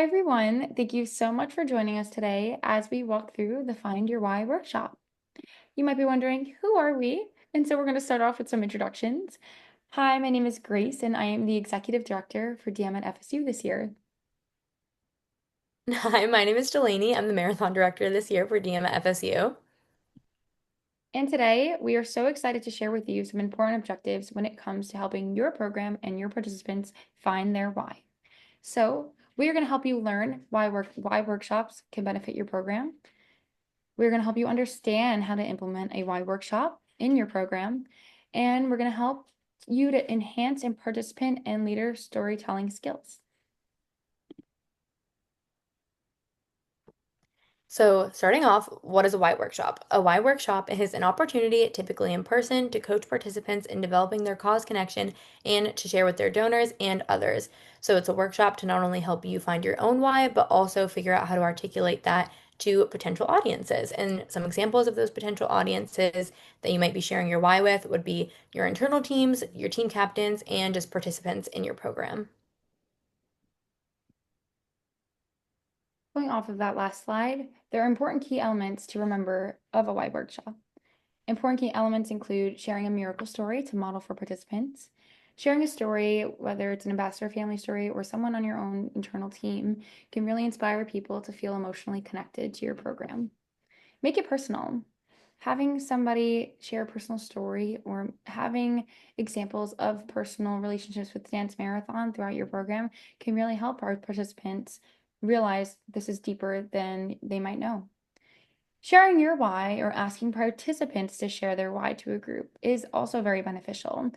Hi, everyone. Thank you so much for joining us today as we walk through the Find Your Why workshop. You might be wondering, who are we? And so we're going to start off with some introductions. Hi, my name is Grace, and I am the Executive Director for DM at FSU this year. Hi, my name is Delaney. I'm the marathon director this year for DM at FSU. And today, we are so excited to share with you some important objectives when it comes to helping your program and your participants find their why. So, we are going to help you learn why workshops can benefit your program. We're going to help you understand how to implement a why workshop in your program, and we're going to help you to enhance and participant and leader storytelling skills. So, starting off, what is a why workshop? A why workshop is an opportunity, typically in person, to coach participants in developing their cause connection and to share with their donors and others. So, it's a workshop to not only help you find your own why, but also figure out how to articulate that to potential audiences. And some examples of those potential audiences that you might be sharing your why with would be your internal teams, your team captains, and just participants in your program. Going off of that last slide, there are important key elements to remember of a why workshop. Important key elements include sharing a miracle story to model for participants, sharing a story, whether it's an ambassador family story or someone on your own internal team, can really inspire people to feel emotionally connected to your program. Make it personal. Having somebody share a personal story or having examples of personal relationships with Dance Marathon throughout your program can really help our participants realize this is deeper than they might know. Sharing your why or asking participants to share their why to a group is also very beneficial.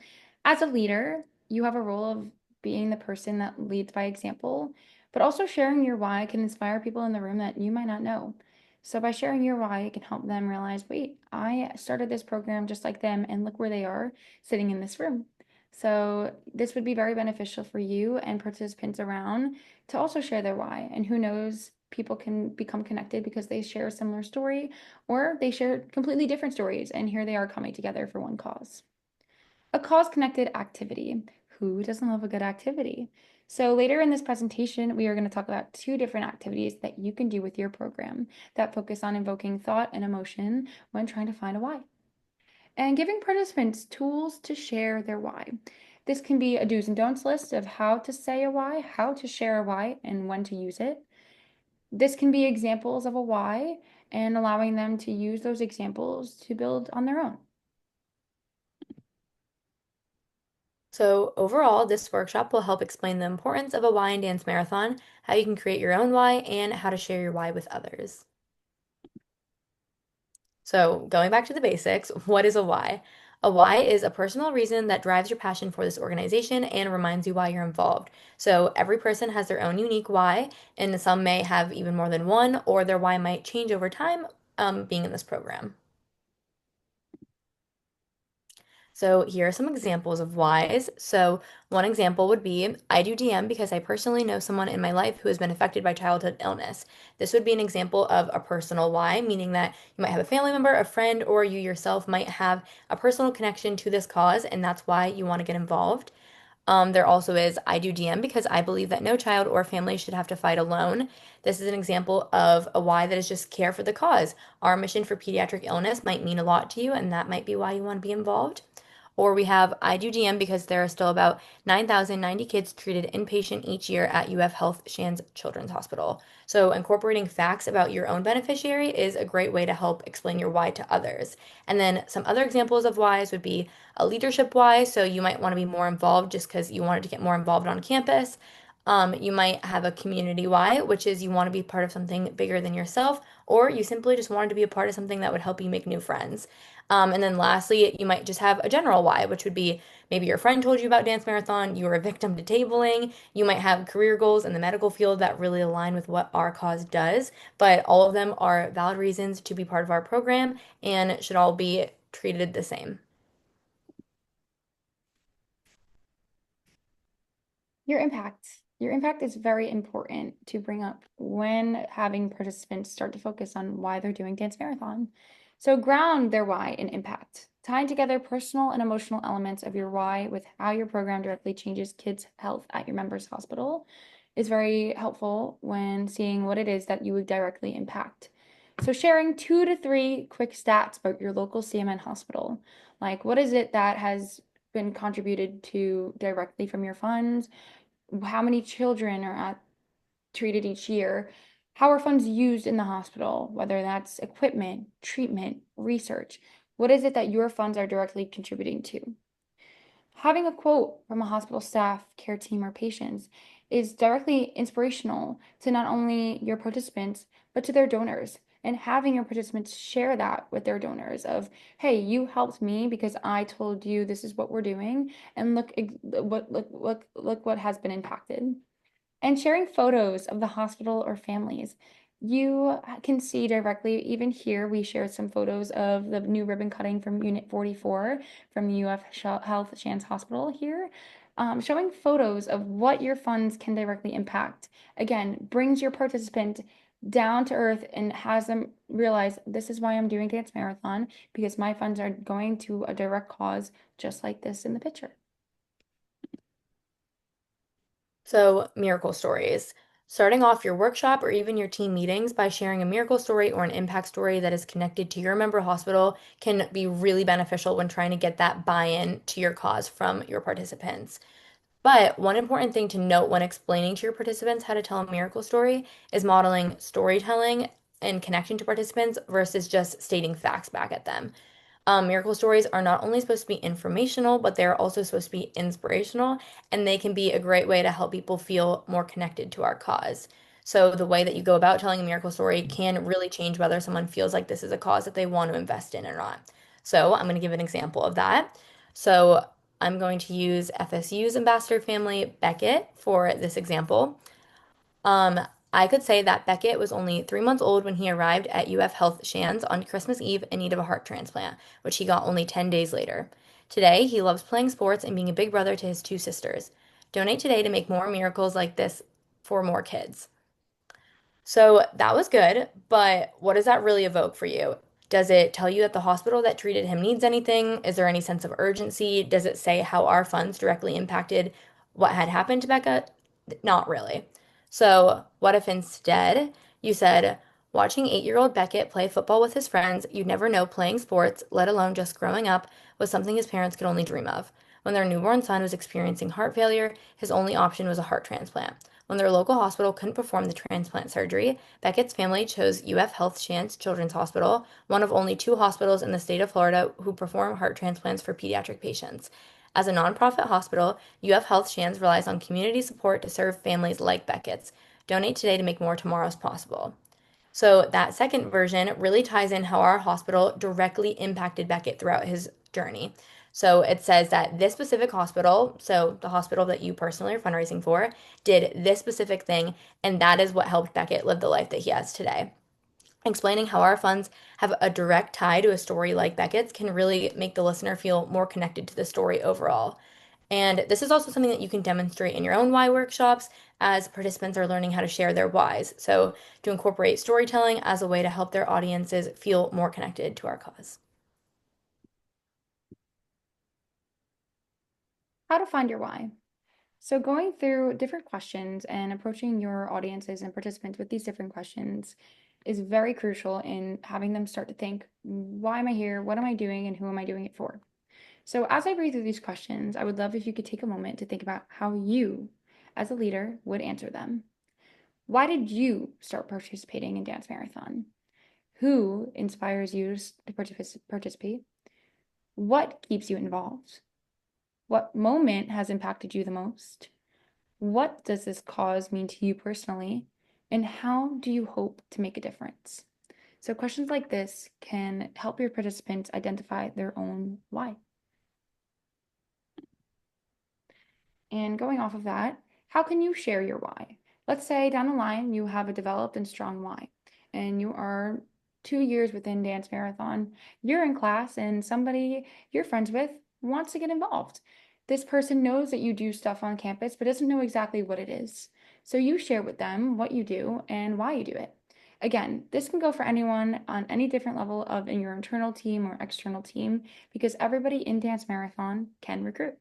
As a leader, you have a role of being the person that leads by example, but also sharing your why can inspire people in the room that you might not know. So, by sharing your why, it can help them realize, wait, I started this program just like them, and look where they are sitting in this room. So, this would be very beneficial for you and participants around to also share their why. And who knows, people can become connected because they share a similar story or they share completely different stories. And here they are coming together for one cause. A cause connected activity. Who doesn't love a good activity? So, later in this presentation, we are going to talk about two different activities that you can do with your program that focus on invoking thought and emotion when trying to find a why and giving participants tools to share their why. This can be a do's and don'ts list of how to say a why, how to share a why, and when to use it. This can be examples of a why and allowing them to use those examples to build on their own. So, overall, this workshop will help explain the importance of a why in dance marathon, how you can create your own why, and how to share your why with others. So, going back to the basics, what is a why? A why is a personal reason that drives your passion for this organization and reminds you why you're involved. So, every person has their own unique why, and some may have even more than one, or their why might change over time being in this program. So here are some examples of whys. So one example would be I do DM because I personally know someone in my life who has been affected by childhood illness. This would be an example of a personal why, meaning that you might have a family member, a friend, or you yourself might have a personal connection to this cause, and that's why you want to get involved. There also is I do DM because I believe that no child or family should have to fight alone. This is an example of a why that is just care for the cause. Our mission for pediatric illness might mean a lot to you, and that might be why you want to be involved. Or we have I do DM because there are still about 9,090 kids treated inpatient each year at UF Health Shands Children's Hospital. So, incorporating facts about your own beneficiary is a great way to help explain your why to others. And then some other examples of whys would be a leadership why. So, you might want to be more involved just because you wanted to get more involved on campus. You might have a community why, which is you want to be part of something bigger than yourself, or you simply just wanted to be a part of something that would help you make new friends. And then lastly, you might just have a general why, which would be maybe your friend told you about Dance Marathon, you were a victim to tabling, you might have career goals in the medical field that really align with what our cause does, but all of them are valid reasons to be part of our program and should all be treated the same. Your impact. Your impact is very important to bring up when having participants start to focus on why they're doing Dance Marathon. So ground their why in impact, tying together personal and emotional elements of your why with how your program directly changes kids' health at your members' hospital. is very helpful when seeing what it is that you would directly impact. So sharing 2 to 3 quick stats about your local CMN hospital, like what is it that has been contributed to directly from your funds? How many children are treated each year? How are funds used in the hospital, whether that's equipment, treatment, research? What is it that your funds are directly contributing to? Having a quote from a hospital staff, care team, or patients is directly inspirational to not only your participants, but to their donors. And having your participants share that with their donors of, hey, you helped me because I told you this is what we're doing, and look what has been impacted. And sharing photos of the hospital or families. You can see directly, even here, we shared some photos of the new ribbon cutting from Unit 44 from the Health Shands Hospital here, showing photos of what your funds can directly impact. Again, brings your participant down to earth and has them realize this is why I'm doing Dance Marathon because my funds are going to a direct cause, just like this in the picture. So, miracle stories. Starting off your workshop or even your team meetings by sharing a miracle story or an impact story that is connected to your member hospital can be really beneficial when trying to get that buy-in to your cause from your participants. But one important thing to note when explaining to your participants how to tell a miracle story is modeling storytelling and connection to participants versus just stating facts back at them. Miracle stories are not only supposed to be informational, but they're also supposed to be inspirational, and they can be a great way to help people feel more connected to our cause. So, the way that you go about telling a miracle story can really change whether someone feels like this is a cause that they want to invest in or not. So, I'm going to give an example of that. So, I'm going to use FSU's ambassador family, Beckett, for this example. Um, I could say that Beckett was only 3 months old when he arrived at UF Health Shands on Christmas Eve in need of a heart transplant, which he got only 10 days later. Today, he loves playing sports and being a big brother to his two sisters. Donate today to make more miracles like this for more kids. So that was good, but what does that really evoke for you? Does it tell you that the hospital that treated him needs anything? Is there any sense of urgency? Does it say how our funds directly impacted what had happened to Becca? Not really. So, what if instead you said, watching 8-year-old Beckett play football with his friends, you'd never know playing sports, let alone just growing up, was something his parents could only dream of. When their newborn son was experiencing heart failure, his only option was a heart transplant. When their local hospital couldn't perform the transplant surgery, Beckett's family chose UF Health Shands Children's Hospital, one of only 2 hospitals in the state of Florida who perform heart transplants for pediatric patients. As a nonprofit hospital, UF Health Shands relies on community support to serve families like Beckett's. Donate today to make more tomorrows possible. So that second version really ties in how our hospital directly impacted Beckett throughout his journey. So it says that this specific hospital, so the hospital that you personally are fundraising for, did this specific thing, and that is what helped Beckett live the life that he has today. Explaining how our funds have a direct tie to a story like Beckett's can really make the listener feel more connected to the story overall. And this is also something that you can demonstrate in your own why workshops as participants are learning how to share their whys. So, to incorporate storytelling as a way to help their audiences feel more connected to our cause. How to find your why. So, going through different questions and approaching your audiences and participants with these different questions is very crucial in having them start to think, why am I here? What am I doing? And who am I doing it for? So, as I read through these questions, I would love if you could take a moment to think about how you, as a leader, would answer them. Why did you start participating in Dance Marathon? Who inspires you to participate? What keeps you involved? What moment has impacted you the most? What does this cause mean to you personally? And how do you hope to make a difference? So, questions like this can help your participants identify their own why. And going off of that, how can you share your why? Let's say down the line you have a developed and strong why, and you are 2 years within Dance Marathon. You're in class, and somebody you're friends with wants to get involved. This person knows that you do stuff on campus, but doesn't know exactly what it is. So you share with them what you do and why you do it. Again, this can go for anyone on any different level of in your internal team or external team because everybody in Dance Marathon can recruit.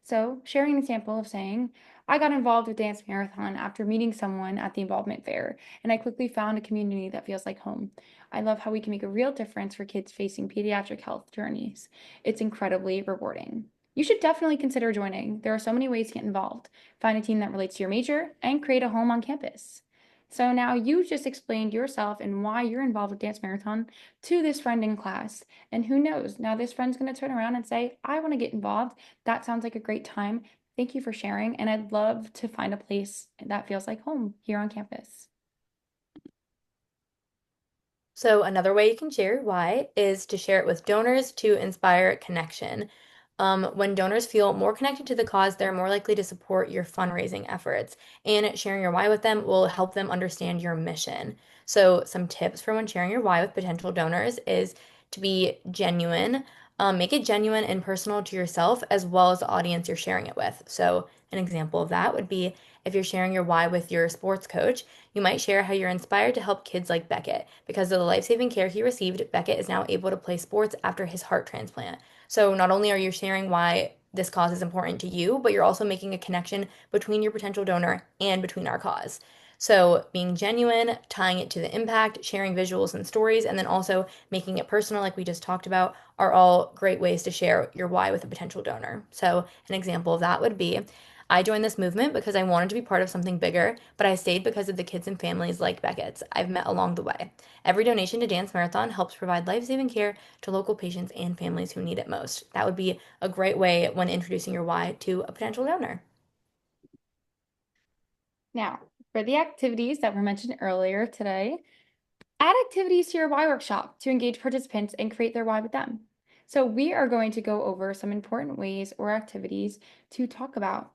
So, sharing an example of saying, I got involved with Dance Marathon after meeting someone at the involvement fair, and I quickly found a community that feels like home. I love how we can make a real difference for kids facing pediatric health journeys. It's incredibly rewarding. You should definitely consider joining. There are so many ways to get involved. Find a team that relates to your major and create a home on campus. So now you just explained yourself and why you're involved with Dance Marathon to this friend in class. And who knows, now this friend's going to turn around and say, I want to get involved. That sounds like a great time. Thank you for sharing. And I'd love to find a place that feels like home here on campus. So another way you can share why is to share it with donors to inspire connection. When donors feel more connected to the cause, they're more likely to support your fundraising efforts, and sharing your why with them will help them understand your mission. So some tips for when sharing your why with potential donors is to be genuine. Make it genuine and personal to yourself as well as the audience you're sharing it with. So an example of that would be if you're sharing your why with your sports coach, you might share how you're inspired to help kids like Beckett. Because of the life saving care he received, Beckett is now able to play sports after his heart transplant. So, not only are you sharing why this cause is important to you, but you're also making a connection between your potential donor and between our cause. So, being genuine, tying it to the impact, sharing visuals and stories, and then also making it personal, like we just talked about, are all great ways to share your why with a potential donor. So, an example of that would be I joined this movement because I wanted to be part of something bigger, but I stayed because of the kids and families like Beckett's I've met along the way. Every donation to Dance Marathon helps provide life saving care to local patients and families who need it most. That would be a great way when introducing your why to a potential donor. Now, for the activities that were mentioned earlier today, add activities to your why workshop to engage participants and create their why with them. So, we are going to go over some important ways or activities to talk about.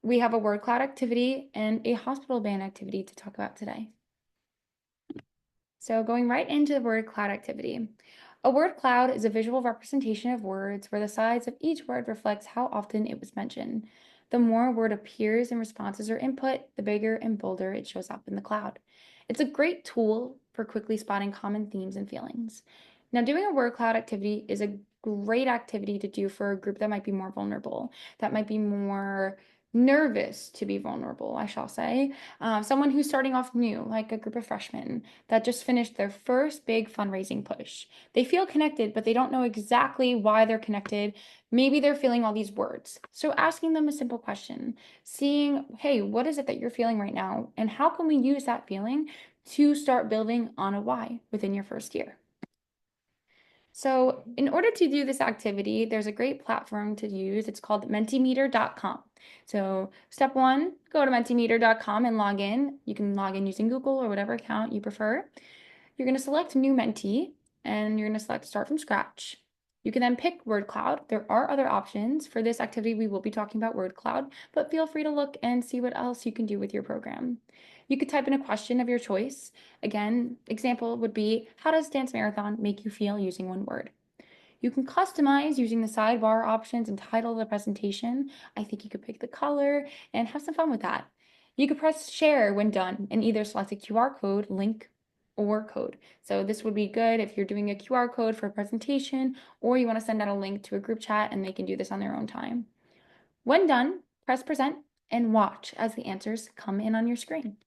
We have a word cloud activity and a hospital band activity to talk about today. So going right into the word cloud activity. A word cloud is a visual representation of words where the size of each word reflects how often it was mentioned. The more a word appears in responses or input, the bigger and bolder it shows up in the cloud. It's a great tool for quickly spotting common themes and feelings. Now, doing a word cloud activity is a great activity to do for a group that might be more vulnerable, that might be more nervous to be vulnerable, I shall say. Someone who's starting off new, like a group of freshmen that just finished their first big fundraising push. They feel connected, but they don't know exactly why they're connected. Maybe they're feeling all these words. So asking them a simple question, seeing, hey, what is it that you're feeling right now? And how can we use that feeling to start building on a why within your first year? So, in order to do this activity, there's a great platform to use. It's called mentimeter.com. So, step one, go to mentimeter.com and log in. You can log in using Google or whatever account you prefer. You're going to select new mentee and you're going to select start from scratch. You can then pick word cloud. There are other options. For this activity, we will be talking about word cloud, but feel free to look and see what else you can do with your program. You could type in a question of your choice. Again, example would be, how does Dance Marathon make you feel using one word? You can customize using the sidebar options and title of the presentation. I think you could pick the color and have some fun with that. You could press share when done and either select a QR code, link, or code. So this would be good if you're doing a QR code for a presentation or you want to send out a link to a group chat and they can do this on their own time. When done, press present and watch as the answers come in on your screen.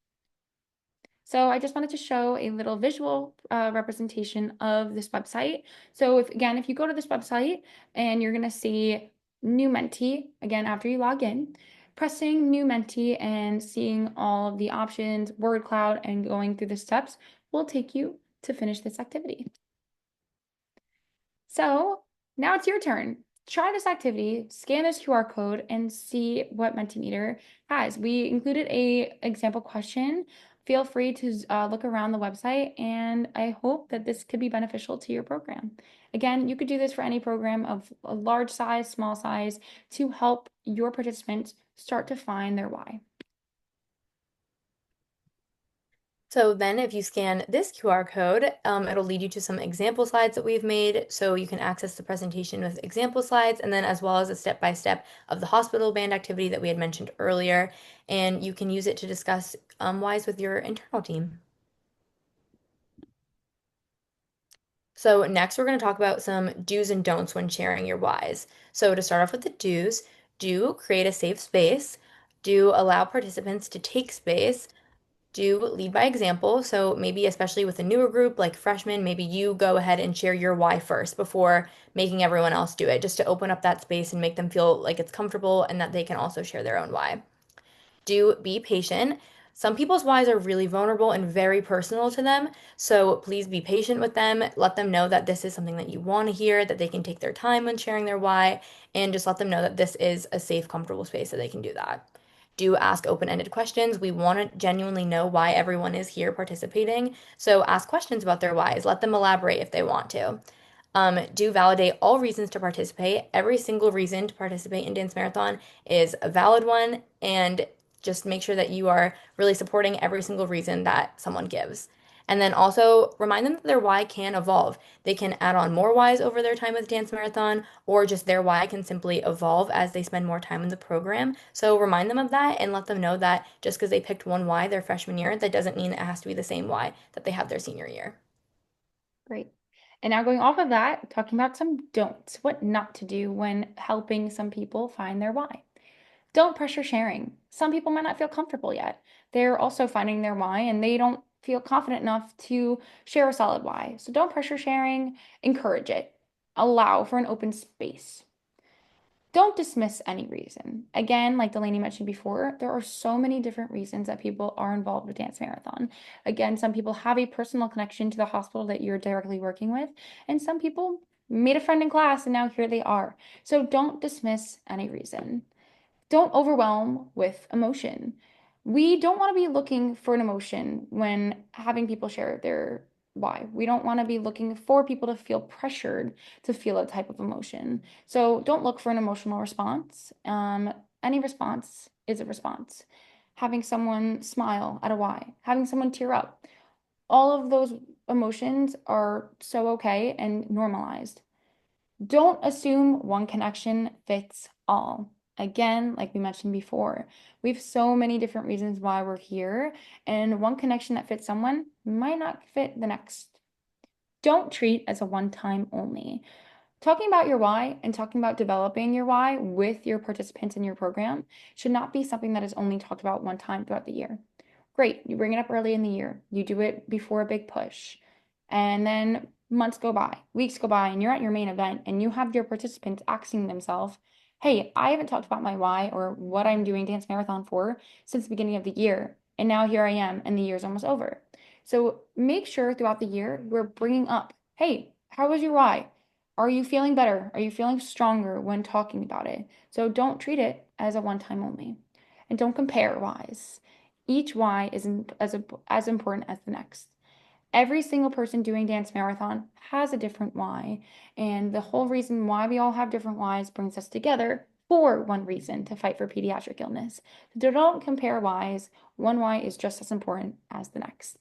So I just wanted to show a little visual representation of this website. So if you go to this website and you're gonna see new mentee, again, after you log in, pressing new mentee and seeing all of the options, word cloud, and going through the steps will take you to finish this activity. So now it's your turn. Try this activity, scan this QR code, and see what Mentimeter has. We included a example question. Feel free to look around the website, and I hope that this could be beneficial to your program. Again, you could do this for any program of a large size, small size, to help your participants start to find their why. So then if you scan this QR code, it'll lead you to some example slides that we've made. So you can access the presentation with example slides and then as well as a step-by-step of the hospital band activity that we had mentioned earlier. And you can use it to discuss whys with your internal team. So next we're going to talk about some do's and don'ts when sharing your whys. So to start off with the do's, do create a safe space, do allow participants to take space, do lead by example. So maybe especially with a newer group like freshmen, maybe you go ahead and share your why first before making everyone else do it, just to open up that space and make them feel like it's comfortable and that they can also share their own why. Do be patient. Some people's whys are really vulnerable and very personal to them. So please be patient with them. Let them know that this is something that you want to hear, that they can take their time when sharing their why, and just let them know that this is a safe, comfortable space that they can do that. Do ask open-ended questions. We want to genuinely know why everyone is here participating. So ask questions about their whys. Let them elaborate if they want to. Do validate all reasons to participate. Every single reason to participate in Dance Marathon is a valid one, and just make sure that you are really supporting every single reason that someone gives. And then also remind them that their why can evolve. They can add on more whys over their time with Dance Marathon, or just their why can simply evolve as they spend more time in the program. So remind them of that and let them know that just because they picked one why their freshman year, that doesn't mean it has to be the same why that they have their senior year. Great. And now going off of that, talking about some don'ts, what not to do when helping some people find their why. Don't pressure sharing. Some people might not feel comfortable yet. They're also finding their why and they don't feel confident enough to share a solid why. So don't pressure sharing, encourage it. Allow for an open space. Don't dismiss any reason. Again, like Delaney mentioned before, there are so many different reasons that people are involved with Dance Marathon. Again, some people have a personal connection to the hospital that you're directly working with, and some people made a friend in class and now here they are. So don't dismiss any reason. Don't overwhelm with emotion. We don't want to be looking for an emotion when having people share their why. We don't want to be looking for people to feel pressured to feel a type of emotion. So don't look for an emotional response. Any response is a response. Having someone smile at a why, having someone tear up, all of those emotions are so okay and normalized. Don't assume one connection fits all. Again, like we mentioned before, we have so many different reasons why we're here, and one connection that fits someone might not fit the next. Don't treat as a one-time only. Talking about your why and talking about developing your why with your participants in your program should not be something that is only talked about one time throughout the year. Great, you bring it up early in the year, you do it before a big push, and then months go by, weeks go by, and you're at your main event and you have your participants asking themselves, hey, I haven't talked about my why or what I'm doing Dance Marathon for since the beginning of the year. And now here I am, and the year's almost over. So make sure throughout the year we're bringing up, hey, how was your why? Are you feeling better? Are you feeling stronger when talking about it? So don't treat it as a one time only. And don't compare whys. Each why isn't as important as the next. Every single person doing Dance Marathon has a different why. And the whole reason why we all have different whys brings us together for one reason to fight for pediatric illness. So don't compare whys. One why is just as important as the next.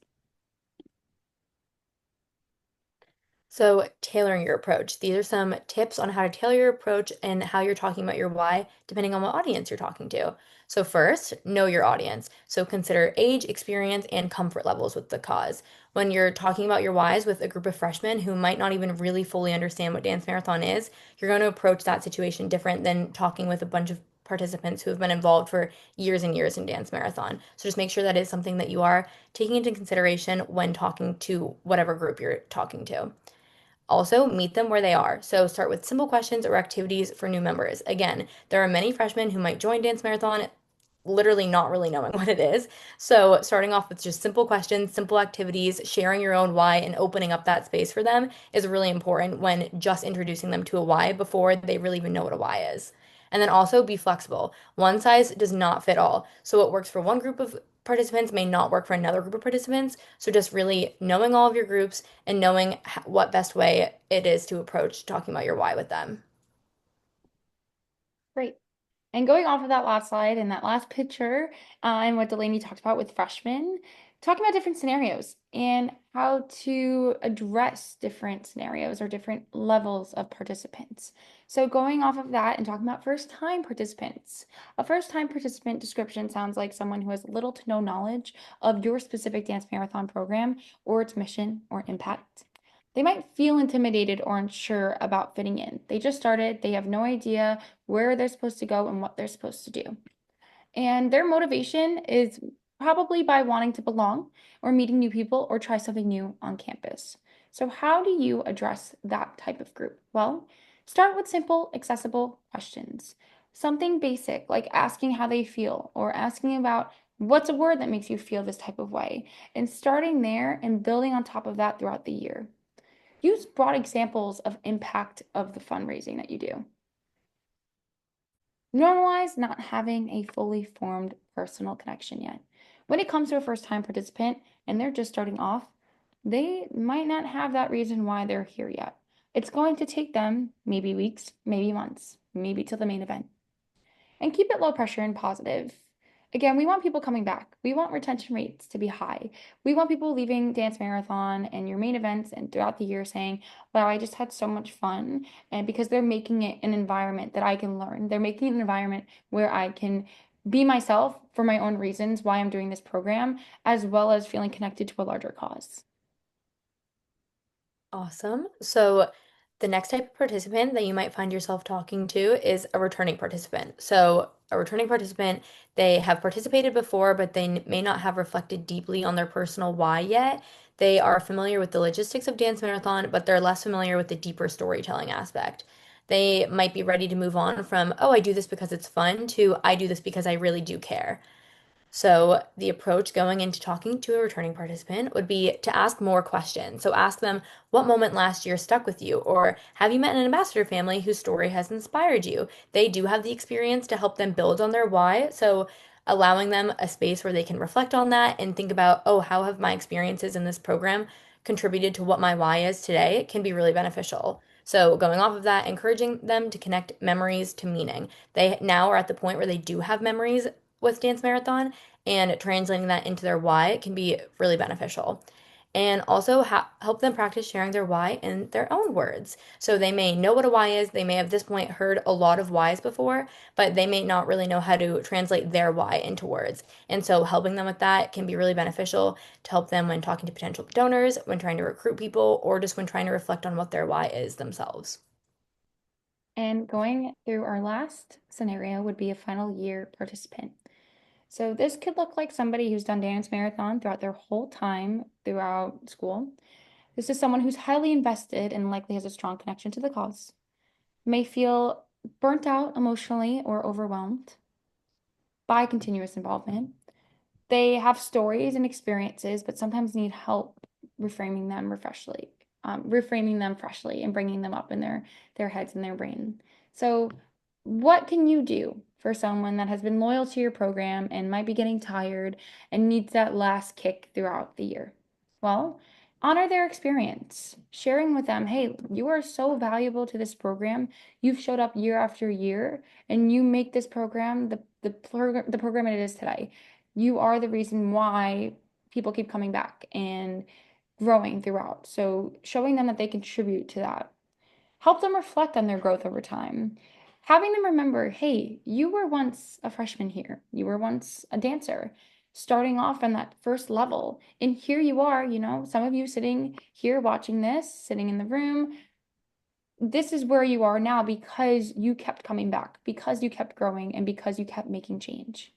So, tailoring your approach. These are some tips on how to tailor your approach and how you're talking about your why, depending on what audience you're talking to. So, first, know your audience. So, consider age, experience, and comfort levels with the cause. When you're talking about your whys with a group of freshmen who might not even really fully understand what Dance Marathon is, you're going to approach that situation different than talking with a bunch of participants who have been involved for years and years in Dance Marathon. So, just make sure that is something that you are taking into consideration when talking to whatever group you're talking to. Also, meet them where they are. So, start with simple questions or activities for new members. Again, there are many freshmen who might join Dance Marathon literally not really knowing what it is. So, starting off with just simple questions, simple activities, sharing your own why, and opening up that space for them is really important when just introducing them to a why before they really even know what a why is. And then also be flexible. One size does not fit all. So, what works for one group of participants may not work for another group of participants. So, just really knowing all of your groups and knowing what best way it is to approach talking about your why with them. Great. And going off of that last slide and that last picture, and what Delaney talked about with freshmen, talking about different scenarios and how to address different scenarios or different levels of participants. So going off of that and talking about first-time participants. A first-time participant description sounds like someone who has little to no knowledge of your specific dance marathon program or its mission or impact. They might feel intimidated or unsure about fitting in. They just started, they have no idea where they're supposed to go and what they're supposed to do. And their motivation is probably by wanting to belong or meeting new people or try something new on campus. So, how do you address that type of group? Well, start with simple, accessible questions. Something basic like asking how they feel or asking about what's a word that makes you feel this type of way, and starting there and building on top of that throughout the year. Use broad examples of impact of the fundraising that you do. Normalize not having a fully formed personal connection yet. When it comes to a first time participant and they're just starting off, they might not have that reason why they're here yet. It's going to take them maybe weeks, maybe months, maybe till the main event, and keep it low pressure and positive. Again, we want people coming back. We want retention rates to be high. We want people leaving Dance Marathon and your main events and throughout the year saying, wow, I just had so much fun. And because they're making it an environment that I can learn, they're making it an environment where I can be myself for my own reasons, why I'm doing this program, as well as feeling connected to a larger cause. Awesome. So the next type of participant that you might find yourself talking to is a returning participant. So a returning participant, they have participated before, but they may not have reflected deeply on their personal why yet. They are familiar with the logistics of Dance Marathon, but they're less familiar with the deeper storytelling aspect. They might be ready to move on from, oh, I do this because it's fun, to I do this because I really do care. So, the approach going into talking to a returning participant would be to ask more questions. So, ask them, what moment last year stuck with you? Or have you met an ambassador family whose story has inspired you? They do have the experience to help them build on their why. So, allowing them a space where they can reflect on that and think about, oh, how have my experiences in this program contributed to what my why is today can be really beneficial. So, going off of that, encouraging them to connect memories to meaning. They now are at the point where they do have memories with Dance Marathon, and translating that into their why can be really beneficial. And also help them practice sharing their why in their own words. So they may know what a why is, they may have at this point heard a lot of whys before, but they may not really know how to translate their why into words. And so helping them with that can be really beneficial to help them when talking to potential donors, when trying to recruit people, or just when trying to reflect on what their why is themselves. And going through our last scenario would be a final year participant. So this could look like somebody who's done Dance Marathon throughout their whole time throughout school. This is someone who's highly invested and likely has a strong connection to the cause, may feel burnt out emotionally or overwhelmed by continuous involvement. They have stories and experiences, but sometimes need help reframing them freshly and bringing them up in their heads and their brain. So, what can you do for someone that has been loyal to your program and might be getting tired and needs that last kick throughout the year? Well, honor their experience, sharing with them, hey, you are so valuable to this program. You've showed up year after year, and you make this program the program it is today. You are the reason why people keep coming back and growing throughout. So showing them that they contribute to that. Help them reflect on their growth over time. Having them remember, hey, you were once a freshman here. You were once a dancer, starting off on that first level. And here you are, some of you sitting here watching this, sitting in the room. This is where you are now because you kept coming back, because you kept growing, and because you kept making change.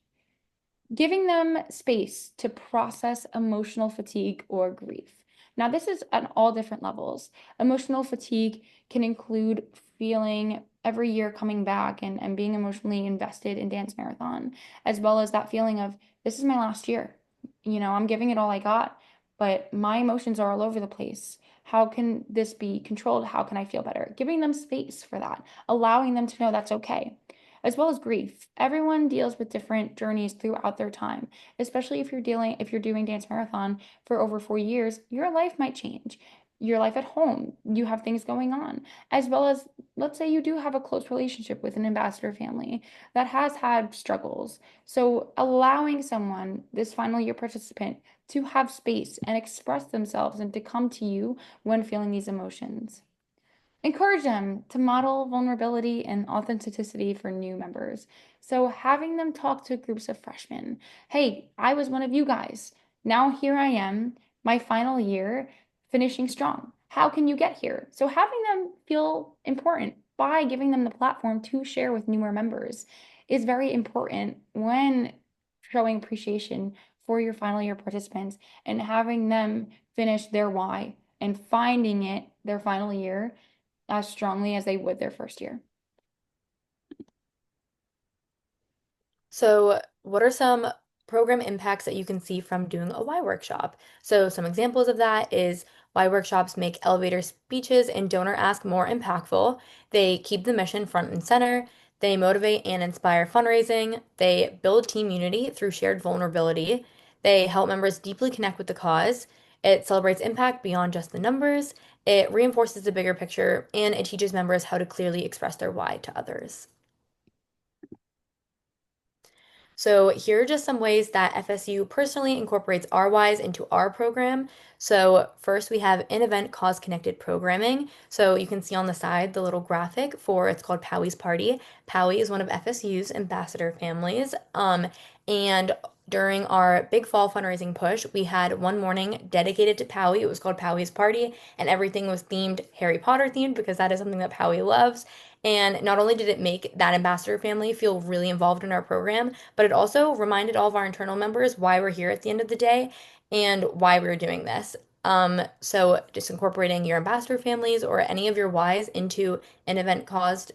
Giving them space to process emotional fatigue or grief. Now, this is at all different levels. Emotional fatigue can include feeling every year coming back and being emotionally invested in Dance Marathon, as well as that feeling of this is my last year. I'm giving it all I got, but my emotions are all over the place. How can this be controlled? How can I feel better? Giving them space for that, allowing them to know that's okay, as well as grief. Everyone deals with different journeys throughout their time, especially if you're doing Dance Marathon for over 4 years, your life might change. Your life at home, you have things going on, as well as let's say you do have a close relationship with an ambassador family that has had struggles. So allowing someone, this final year participant, to have space and express themselves and to come to you when feeling these emotions. Encourage them to model vulnerability and authenticity for new members. So, having them talk to groups of freshmen. Hey, I was one of you guys. Now here I am, my final year, finishing strong. how can you get here? So having them feel important by giving them the platform to share with newer members is very important when showing appreciation for your final year participants and having them finish their why and finding it their final year as strongly as they would their first year. So, what are some program impacts that you can see from doing a Y workshop? So, some examples of that is Y workshops make elevator speeches and donor ask more impactful. They keep the mission front and center. They motivate and inspire fundraising. They build team unity through shared vulnerability. They help members deeply connect with the cause. It celebrates impact beyond just the numbers. It reinforces the bigger picture and it teaches members how to clearly express their why to others. So here are just some ways that FSU personally incorporates RWise into our program. So first we have in-event cause-connected programming. So you can see on the side the little graphic for it's called Powie's Party. Powie is one of FSU's ambassador families. And during our big fall fundraising push, we had one morning dedicated to Powie. It was called Powie's Party, and everything was themed Harry Potter themed because that is something that Powie loves. And not only did it make that ambassador family feel really involved in our program, but it also reminded all of our internal members why we're here at the end of the day and why we're doing this. So just incorporating your ambassador families or any of your whys into an event caused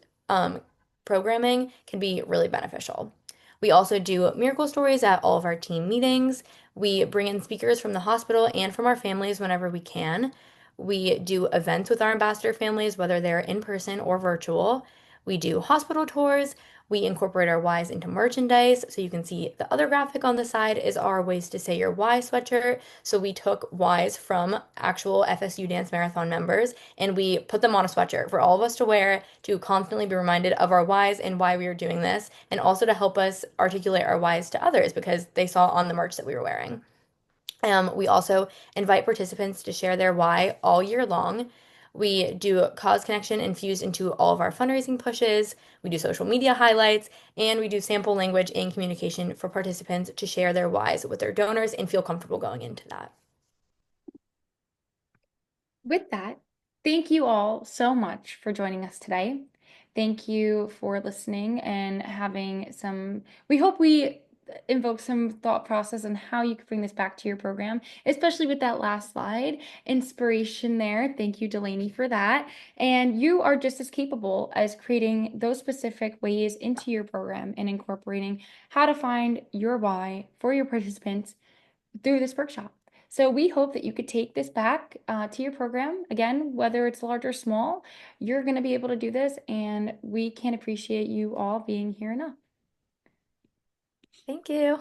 programming can be really beneficial. We also do miracle stories at all of our team meetings. We bring in speakers from the hospital and from our families whenever we can. We do events with our ambassador families, whether they're in person or virtual. We do hospital tours. We incorporate our Ys into merchandise. So you can see the other graphic on the side is our Ways to Say Your Why sweatshirt. So we took Ys from actual FSU Dance Marathon members and we put them on a sweatshirt for all of us to wear to constantly be reminded of our Ys and why we were doing this, and also to help us articulate our Ys to others because they saw on the merch that we were wearing. We also invite participants to share their why all year long. We do cause connection infused into all of our fundraising pushes. We do social media highlights, and we do sample language and communication for participants to share their whys with their donors and feel comfortable going into that. With that, thank you all so much for joining us today. Thank you for listening and having some, we hope we invoke some thought process on how you could bring this back to your program, especially with that last slide. Inspiration there. Thank you, Delaney, for that. And you are just as capable as creating those specific ways into your program and incorporating how to find your why for your participants through this workshop. So we hope that you could take this back to your program. Again, whether it's large or small, you're going to be able to do this, and we can't appreciate you all being here enough. Thank you.